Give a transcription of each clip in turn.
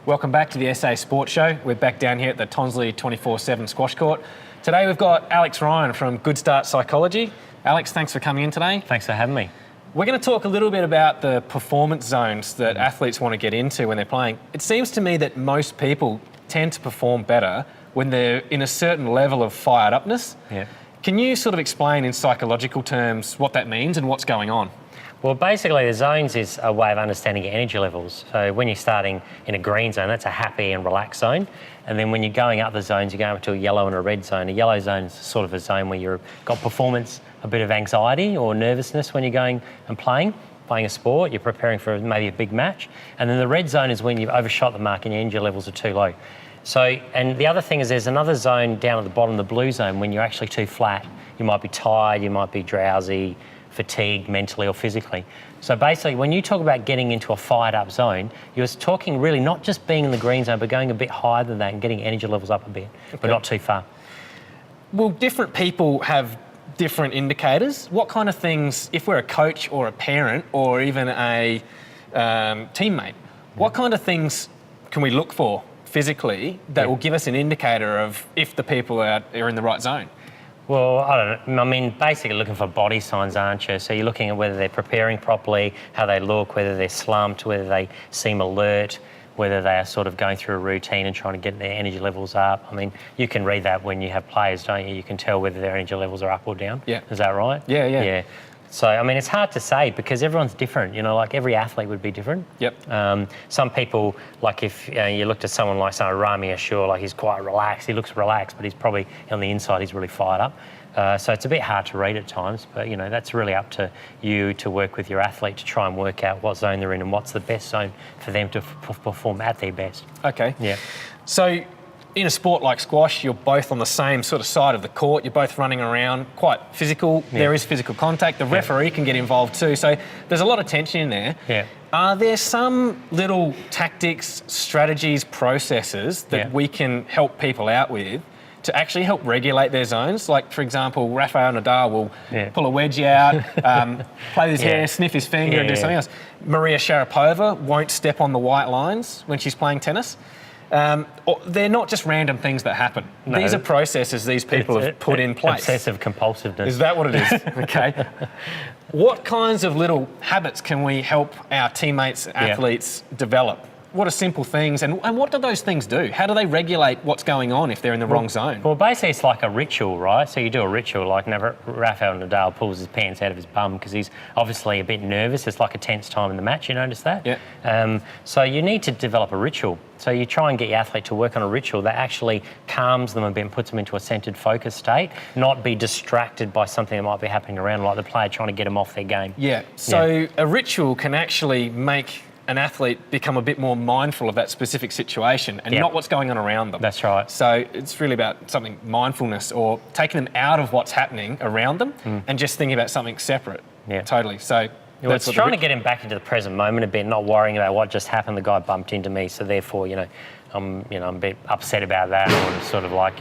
Welcome back to the SA Sports Show. We're back down here at the Tonsley 24/7 squash court. Today we've got Alex Ryan from Good Start Psychology. Alex, thanks for coming in today. Thanks for having me. We're going to talk a little bit about the performance zones that athletes want to get into when they're playing. It seems to me that most people tend to perform better when they're in a certain level of fired upness. Yeah. Can you sort of explain in psychological terms what that means and what's going on? Well, basically the zones is a way of understanding your energy levels. So when you're starting in a green zone, that's a happy and relaxed zone. And then when you're going up the zones, you're going up to a yellow and a red zone. A yellow zone is sort of a zone where you've got performance, a bit of anxiety or nervousness when you're going and playing a sport, you're preparing for maybe a big match. And then the red zone is when you've overshot the mark and your energy levels are too low. So, and the other thing is there's another zone down at the bottom, the blue zone, when you're actually too flat. You might be tired, you might be drowsy, fatigued mentally or physically. So basically, when you talk about getting into a fired up zone, you're talking really not just being in the green zone, but going a bit higher than that and getting energy levels up a bit, but not too far. Well, different people have different indicators. What kind of things, if we're a coach or a parent or even a teammate, what kind of things can we look for physically that will give us an indicator of if the people are in the right zone? Well, I don't know. I mean, basically looking for body signs, aren't you? So you're looking at whether they're preparing properly, how they look, whether they're slumped, whether they seem alert, whether they are sort of going through a routine and trying to get their energy levels up. I mean, you can read that when you have players, don't you? You can tell whether their energy levels are up or down. Yeah. Is that right? Yeah. So, I mean, it's hard to say because everyone's different, you know, like every athlete would be different. Yep. Some people, like if you looked at someone like, say, Rami Ashur, like he's quite relaxed, he looks relaxed, but he's probably on the inside, he's really fired up. So it's a bit hard to read at times, but, you know, that's really up to you to work with your athlete to try and work out what zone they're in and what's the best zone for them to perform at their best. Okay. Yeah. So in a sport like squash, you're both on the same sort of side of the court. You're both running around, quite physical. Yeah. There is physical contact. The referee can get involved too. So there's a lot of tension in there. Yeah. Are there some little tactics, strategies, processes that we can help people out with to actually help regulate their zones? Like, for example, Rafael Nadal will pull a wedgie out, play with his hair, sniff his finger and do something else. Maria Sharapova won't step on the white lines when she's playing tennis. They're not just random things that happen. No. These are processes these people have put in place. Obsessive compulsiveness. Is that what it is? Okay. What kinds of little habits can we help our teammates, athletes develop? What are simple things and what do those things do? How do they regulate what's going on if they're in the wrong zone? Well, basically it's like a ritual, right? So you do a ritual like Rafael Nadal pulls his pants out of his bum because he's obviously a bit nervous. It's like a tense time in the match, you notice that? Yeah. So you need to develop a ritual. So you try and get your athlete to work on a ritual that actually calms them a bit and puts them into a centred focus state, not be distracted by something that might be happening around, like the player trying to get them off their game. Yeah. So a ritual can actually make an athlete become a bit more mindful of that specific situation and not what's going on around them. That's right. So it's really about something mindfulness or taking them out of what's happening around them and just thinking about something separate. Yeah. Totally. So well, it's trying to get him back into the present moment a bit, not worrying about what just happened. The guy bumped into me, so therefore, I'm a bit upset about that, or sort of like,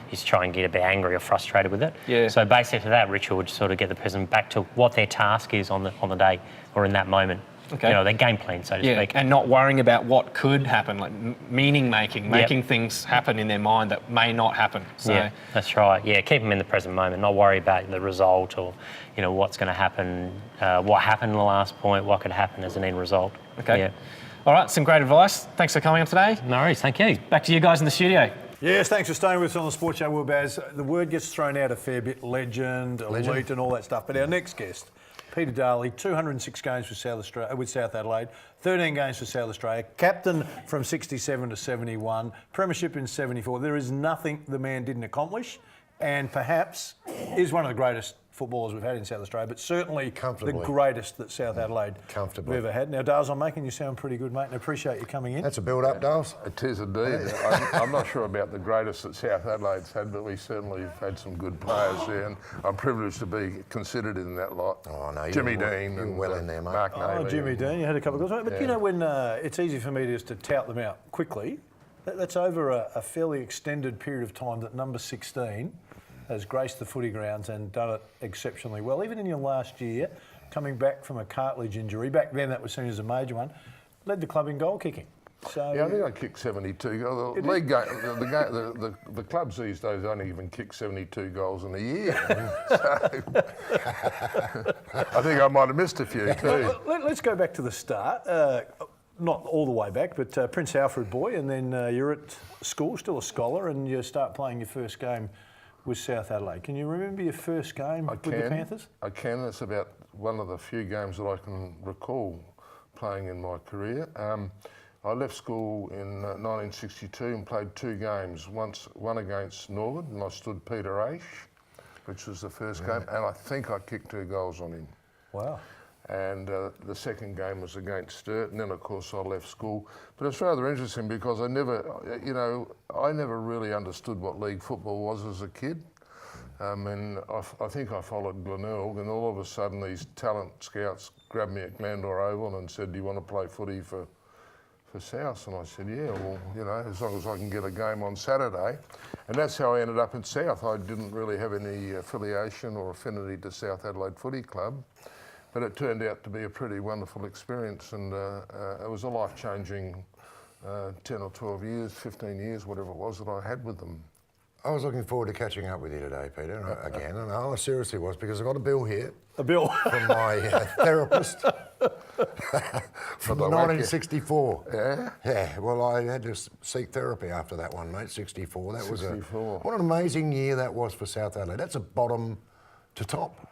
he's trying to get a bit angry or frustrated with it. Yeah. So basically, that ritual would sort of get the person back to what their task is on the day or in that moment. Okay. Their game plan, so to speak. And not worrying about what could happen, like meaning making things happen in their mind that may not happen. So. Yeah, that's right. Yeah, keep them in the present moment, not worry about the result or, what's going to happen, what happened in the last point, what could happen as an end result. Okay. Yeah. All right, some great advice. Thanks for coming up today. No worries, thank you. Back to you guys in the studio. Yes, thanks for staying with us on the Sports Show, Will Baz. The word gets thrown out a fair bit, legend, elite and all that stuff. But our next guest, Peter Darley, 206 games with South Adelaide, 13 games for South Australia, captain from 67 to 71, premiership in 74. There is nothing the man didn't accomplish, and perhaps is one of the greatest footballers we've had in South Australia, but certainly the greatest that South Adelaide have ever had. Now, Dales, I'm making you sound pretty good, mate, and I appreciate you coming in. That's a build-up, Dales. It is indeed. I'm not sure about the greatest that South Adelaide's had, but we certainly have had some good players there, and I'm privileged to be considered in that lot. Oh, no, Jimmy Dean and well in there, mate. Mark Navy. Jimmy Dean, you had a couple of goals. But you know, when it's easy for me just to tout them out quickly, that's over a fairly extended period of time that number 16 has graced the footy grounds and done it exceptionally well. Even in your last year, coming back from a cartilage injury, back then that was seen as a major one, led the club in goal kicking. So Yeah, I think I kicked 72 goals. The league game, the clubs these days don't even kick 72 goals in a year. So I think I might have missed a few too. Let's go back to the start. Not all the way back, but Prince Alfred boy, and then you're at school, still a scholar, and you start playing your first game with South Adelaide. Can you remember your first game with the Panthers? I can. It's about one of the few games that I can recall playing in my career. I left school in 1962 and played 2 games. One against Norwood, and I stood Peter Aish, which was the first game, and I think I kicked 2 goals on him. Wow. And the second game was against Sturt, and then of course I left school. But it's rather interesting because I never really understood what league football was as a kid. And I think I followed Glenelg, and all of a sudden these talent scouts grabbed me at Glandore Oval and said, "Do you want to play footy for South?" And I said, "Yeah, well, as long as I can get a game on Saturday." And that's how I ended up in South. I didn't really have any affiliation or affinity to South Adelaide Footy Club. But it turned out to be a pretty wonderful experience, and it was a life-changing 10 or 12 years, 15 years, whatever it was that I had with them. I was looking forward to catching up with you today, Peter, again, and I seriously was, because I've got a bill here. A bill? From my therapist from 1964. Yeah? Yeah, well, I had to seek therapy after that one, mate, 64. That 64. was what an amazing year that was for South Adelaide. That's a bottom to top.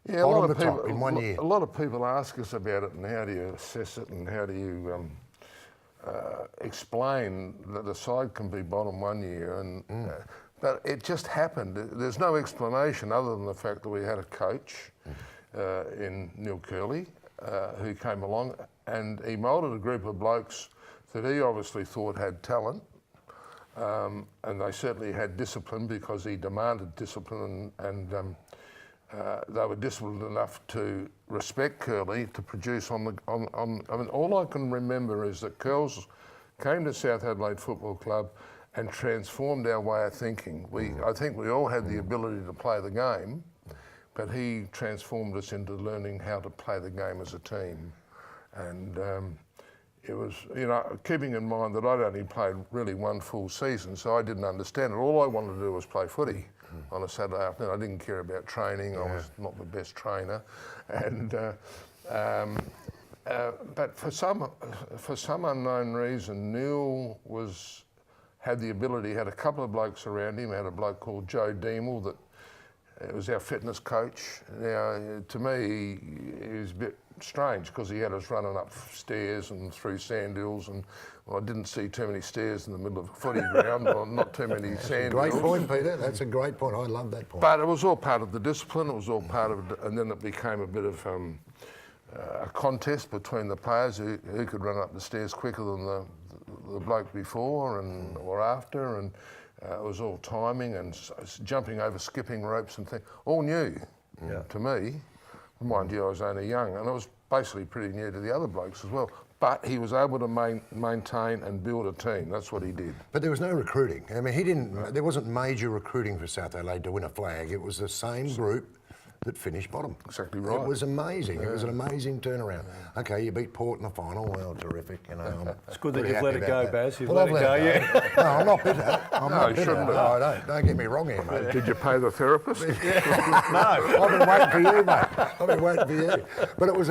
Yeah, a lot of top people in 1 year. A lot of people ask us about it and how do you assess it and how do you explain that the side can be bottom 1 year, and but it just happened. There's no explanation other than the fact that we had a coach in Neil Curley who came along, and he moulded a group of blokes that he obviously thought had talent, and they certainly had discipline because he demanded discipline, and they were disciplined enough to respect Curley to produce on. I mean, all I can remember is that Curls came to South Adelaide Football Club and transformed our way of thinking. I think we all had the ability to play the game, but he transformed us into learning how to play the game as a team. And it was, keeping in mind that I'd only played really 1 full season, so I didn't understand it. All I wanted to do was play footy on a Saturday afternoon. I didn't care about training. I was not the best trainer, and but for some unknown reason, Neil had the ability. Had a couple of blokes around him. Had a bloke called Joe Deemel that was our fitness coach. Now, to me, he was a bit strange because he had us running up stairs and through sand hills, and I didn't see too many stairs in the middle of a footy ground, or not too many sand hills. Great point, Peter. That's a great point. I love that point. But it was all part of the discipline. It was all part of it, and then it became a bit of a contest between the players who could run up the stairs quicker than the bloke before or after, and it was all timing and jumping over skipping ropes and things. All new to me. Mind you, I was only young, and it was basically pretty new to the other blokes as well. But he was able to maintain and build a team. That's what he did. But there was no recruiting. I mean, he didn't. There wasn't major recruiting for South Adelaide to win a flag. It was the same group that finished bottom. Exactly right. It was amazing. It was an amazing turnaround. Okay, you beat Port in the final. Well, terrific. It's good that you've let it go, Baz. You've Well, let it go, yeah. No, I'm not bitter. I'm not bitter. shouldn't be. No, don't get me wrong here, mate. Did you pay the therapist? No. I've been waiting for you, mate. I've been waiting for you. But it was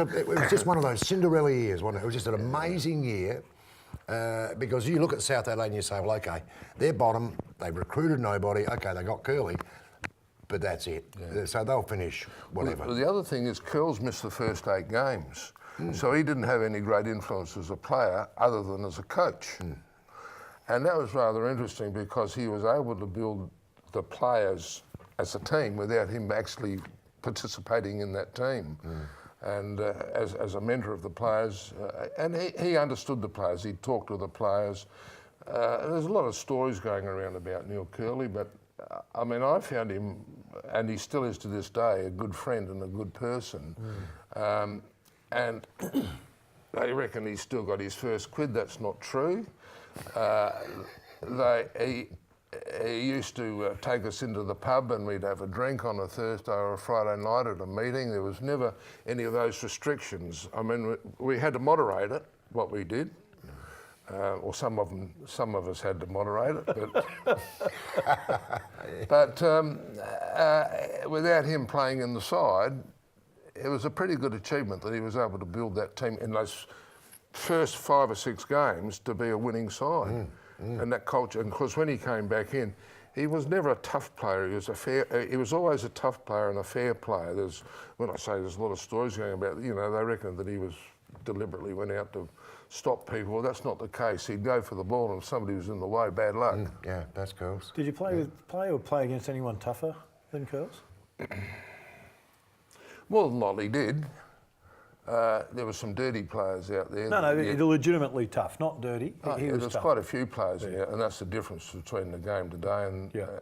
just one of those Cinderella years, wasn't it? It was just an amazing year. Because you look at South Adelaide and you say, well, okay, they're bottom, they've recruited nobody, okay, they got Curly, but that's it. Yeah. So they'll finish whatever. Well, the other thing is Curls missed the first 8 games, so he didn't have any great influence as a player other than as a coach. And that was rather interesting because he was able to build the players as a team without him actually participating in that team. And as a mentor of the players, and he understood the players, he talked to the players. There's a lot of stories going around about Neil Curley, but I mean, I found him, and he still is to this day, a good friend and a good person. And they reckon he's still got his first quid. That's not true. He used to take us into the pub and we'd have a drink on a Thursday or a Friday night at a meeting. There was never any of those restrictions. I mean, we had to moderate it, what we did. or some of us had to moderate it, but without him playing in the side, it was a pretty good achievement that he was able to build that team in those first 5 or 6 games to be a winning side. And that culture, and of course when he came back in, he was never a tough player. He was always a tough player and a fair player. When I say there's a lot of stories going about, you know, they reckon that he was deliberately went out to stop people. Well, that's not the case. He'd go for the ball, and if somebody was in the way, bad luck. Yeah, that's Curls. Did you play against anyone tougher than Curls? More than likely did. There were some dirty players out there. No, they're legitimately tough, not dirty. There's quite a few players out, and that's the difference between the game today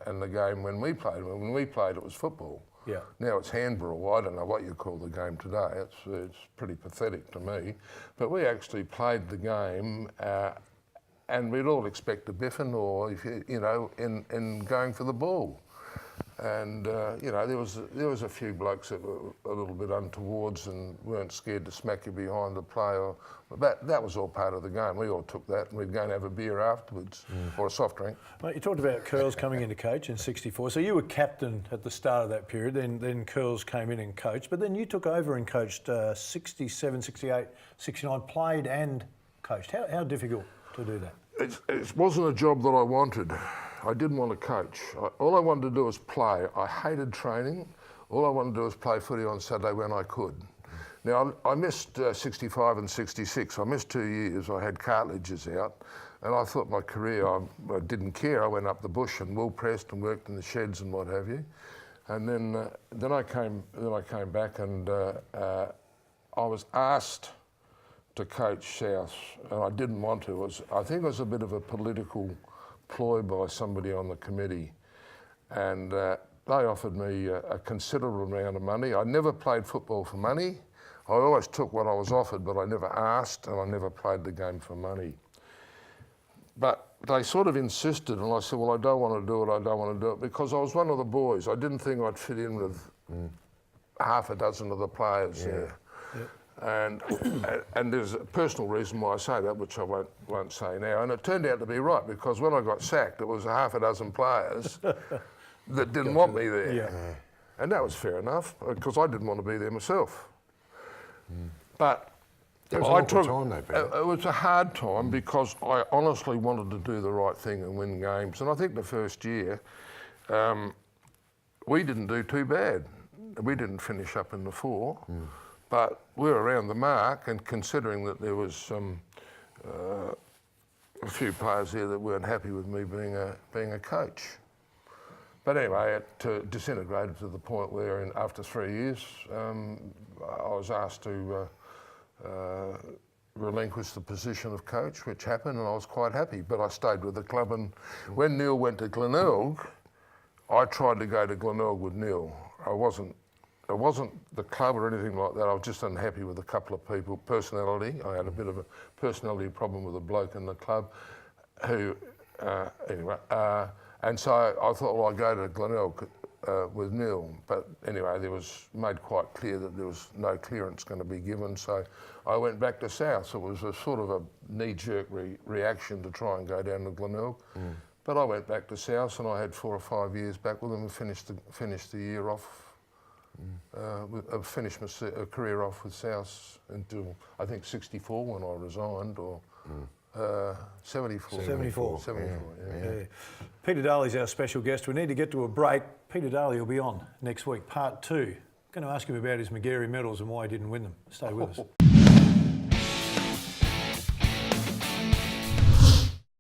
and the game when we played. When we played, it was football. Yeah. Now it's handball. I don't know what you call the game today. It's pretty pathetic to me. But we actually played the game, and we'd all expect a biffing or, in going for the ball. And there was a few blokes that were a little bit untowards and weren't scared to smack you behind the play. But that was all part of the game. We all took that, and we'd go and have a beer afterwards or a soft drink. Mate, you talked about Curls coming into coach in '64. So you were captain at the start of that period. Then Curls came in and coached. But then you took over and coached 67, 68, 69. Played and coached. How difficult to do that? It wasn't a job that I wanted. I didn't want to coach. All I wanted to do was play. I hated training. All I wanted to do was play footy on Saturday when I could. Now, I missed 65 and 66. I missed 2 years. I had cartilages out. And I thought my career, I didn't care. I went up the bush and wool pressed and worked in the sheds and what have you. And then I came back and I was asked to coach South, and I didn't want to. I think it was a bit of a political ploy by somebody on the committee, and they offered me a considerable amount of money. I never played football for money. I always took what I was offered, but I never asked, and I never played the game for money. But they sort of insisted, and I said, well, I don't want to do it, because I was one of the boys. I didn't think I'd fit in with half a dozen of the players there. And there's a personal reason why I say that, which I won't say now. And it turned out to be right, because when I got sacked, it was a half a dozen players that didn't want me there. Yeah. And that was fair enough, because I didn't want to be there myself. But It was an awkward time, though, Peter. it was a hard time, because I honestly wanted to do the right thing and win games. And I think the first year, we didn't do too bad. We didn't finish up in the 4. But we were around the mark, and considering that there was a few players there that weren't happy with me being a coach. But anyway, it disintegrated to the point where after 3 years, I was asked to relinquish the position of coach, which happened, and I was quite happy. But I stayed with the club, and when Neil went to Glenelg, I tried to go to Glenelg with Neil. It wasn't the club or anything like that. I was just unhappy with a couple of people. Personality. I had a bit of a personality problem with a bloke in the club who, and so I thought, well, I'll go to Glenelg with Neil. But anyway, there was made quite clear that there was no clearance going to be given. So I went back to South. So it was a sort of a knee-jerk reaction to try and go down to Glenelg. But I went back to South, and I had 4 or 5 years back with them and finished the year off. I finished my career off with South until I think 64 when I resigned, or 74. 74. 74, yeah. Peter Darley's our special guest. We need to get to a break. Peter Darley will be on next week, part 2. I'm going to ask him about his Magarey medals and why he didn't win them. Stay with us.